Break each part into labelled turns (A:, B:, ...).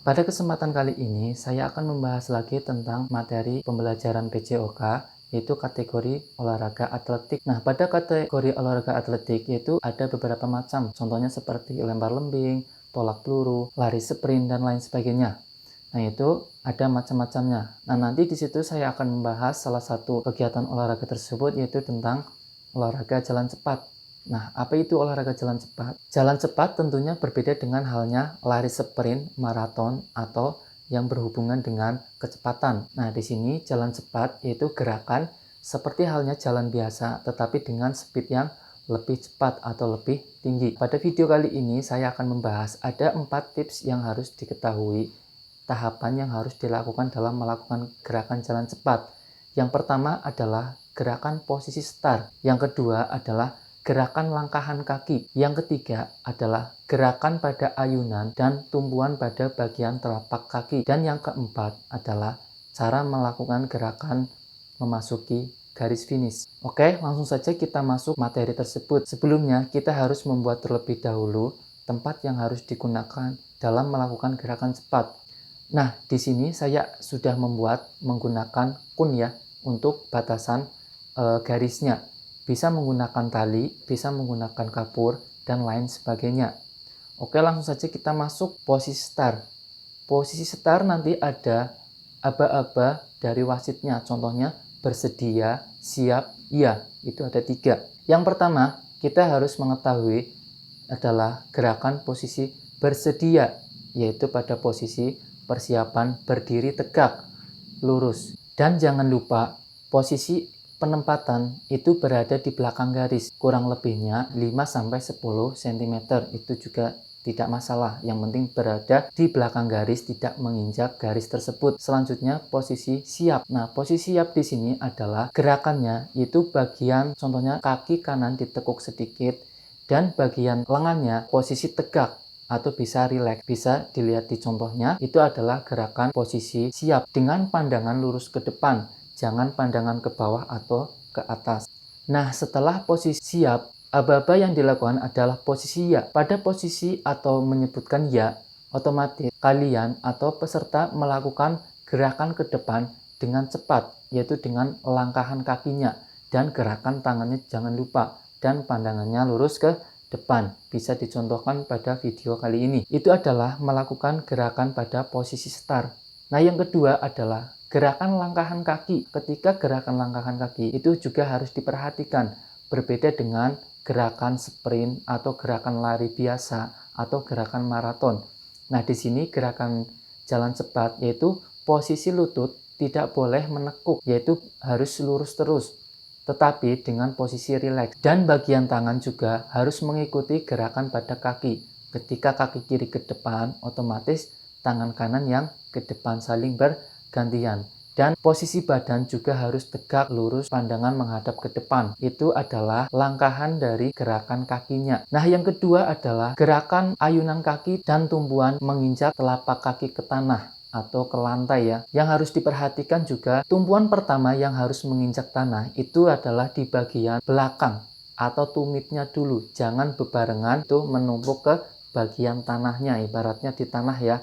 A: Pada kesempatan kali ini, saya akan membahas lagi tentang materi pembelajaran PJOK, yaitu kategori olahraga atletik. Nah, pada kategori olahraga atletik yaitu ada beberapa macam, contohnya seperti lempar lembing, tolak peluru, lari sprint, dan lain sebagainya. Nah, itu ada macam-macamnya. Nah, nanti di situ saya akan membahas salah satu kegiatan olahraga tersebut, yaitu tentang olahraga jalan cepat. Nah, apa itu olahraga jalan cepat? Jalan cepat tentunya berbeda dengan halnya lari sprint, maraton, atau yang berhubungan dengan kecepatan. Nah, di sini jalan cepat yaitu gerakan seperti halnya jalan biasa, tetapi dengan speed yang lebih cepat atau lebih tinggi. Pada video kali ini saya akan membahas ada 4 tips yang harus diketahui, tahapan yang harus dilakukan dalam melakukan gerakan jalan cepat. Yang pertama adalah gerakan posisi start. Yang kedua adalah gerakan langkahan kaki. Yang ketiga adalah gerakan pada ayunan dan tumpuan pada bagian telapak kaki. Dan yang keempat adalah cara melakukan gerakan memasuki garis finish. Oke, langsung saja kita masuk materi tersebut. Sebelumnya, kita harus membuat terlebih dahulu tempat yang harus digunakan dalam melakukan gerakan cepat. Nah, di sini saya sudah membuat menggunakan kun ya untuk batasan garisnya. Bisa menggunakan tali, bisa menggunakan kapur, dan lain sebagainya. Oke, langsung saja kita masuk posisi start. Posisi start nanti ada aba-aba dari wasitnya. Contohnya bersedia, siap, iya. Itu ada 3. Yang pertama, kita harus mengetahui adalah gerakan posisi bersedia, yaitu pada posisi persiapan berdiri tegak, lurus. Dan jangan lupa posisi penempatan itu berada di belakang garis, kurang lebihnya 5-10 cm, itu juga tidak masalah, yang penting berada di belakang garis, tidak menginjak garis tersebut. Selanjutnya posisi siap. Nah, posisi siap di sini adalah gerakannya itu bagian contohnya kaki kanan ditekuk sedikit dan bagian lengannya posisi tegak atau bisa rileks. Bisa dilihat di contohnya, itu adalah gerakan posisi siap dengan pandangan lurus ke depan. Jangan pandangan ke bawah atau ke atas. Nah, setelah posisi siap, aba-aba yang dilakukan adalah posisi ya. Pada posisi atau menyebutkan ya, otomatis kalian atau peserta melakukan gerakan ke depan dengan cepat, yaitu dengan langkahan kakinya. Dan gerakan tangannya jangan lupa. Dan pandangannya lurus ke depan. Bisa dicontohkan pada video kali ini. Itu adalah melakukan gerakan pada posisi start. Nah, yang kedua adalah gerakan langkahan kaki. Ketika gerakan langkahan kaki itu juga harus diperhatikan. Berbeda dengan gerakan sprint atau gerakan lari biasa atau gerakan maraton. Nah, di sini gerakan jalan cepat yaitu posisi lutut tidak boleh menekuk, yaitu harus lurus terus, tetapi dengan posisi rileks. Dan bagian tangan juga harus mengikuti gerakan pada kaki. Ketika kaki kiri ke depan, otomatis tangan kanan yang ke depan saling bergantian. Dan posisi badan juga harus tegak lurus, pandangan menghadap ke depan. Itu adalah langkahan dari gerakan kakinya. Nah, yang kedua adalah gerakan ayunan kaki dan tumpuan menginjak telapak kaki ke tanah atau ke lantai ya. Yang harus diperhatikan juga, tumpuan pertama yang harus menginjak tanah itu adalah di bagian belakang atau tumitnya dulu. Jangan bebarengan itu menumpuk ke bagian tanahnya, ibaratnya di tanah ya.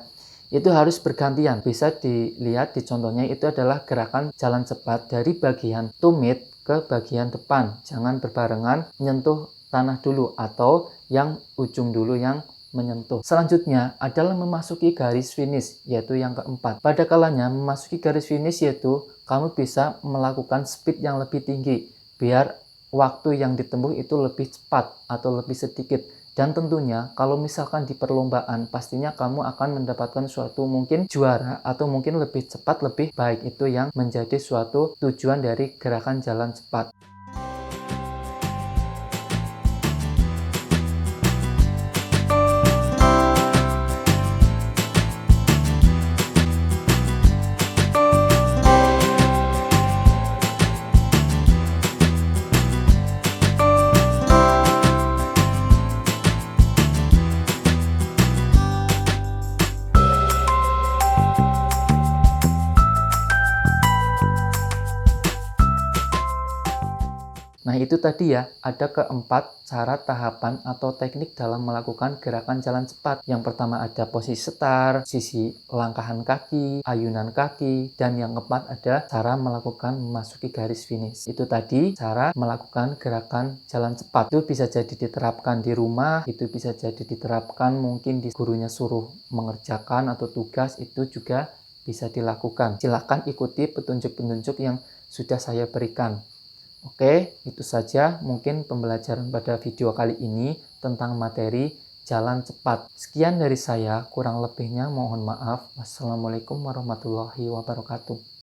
A: Itu harus bergantian. Bisa dilihat di contohnya, itu adalah gerakan jalan cepat dari bagian tumit ke bagian depan. Jangan berbarengan menyentuh tanah dulu atau yang ujung dulu yang menyentuh. Selanjutnya adalah memasuki garis finish, yaitu yang keempat. Pada kalanya memasuki garis finish yaitu kamu bisa melakukan speed yang lebih tinggi biar waktu yang ditempuh itu lebih cepat atau lebih sedikit. Dan tentunya kalau misalkan di perlombaan pastinya kamu akan mendapatkan suatu mungkin juara atau mungkin lebih cepat, lebih baik. Itu yang menjadi suatu tujuan dari gerakan jalan cepat. itu tadi ya, ada keempat cara tahapan atau teknik dalam melakukan gerakan jalan cepat. Yang pertama ada posisi start, sisi langkahan kaki, ayunan kaki, dan yang keempat ada cara melakukan memasuki garis finish. Itu tadi cara melakukan gerakan jalan cepat. Itu bisa jadi diterapkan di rumah, itu bisa jadi diterapkan mungkin di gurunya suruh mengerjakan atau tugas, itu juga bisa dilakukan. Silakan ikuti petunjuk-petunjuk yang sudah saya berikan. Oke, itu saja mungkin pembelajaran pada video kali ini tentang materi jalan cepat. Sekian dari saya, kurang lebihnya mohon maaf. Wassalamualaikum warahmatullahi wabarakatuh.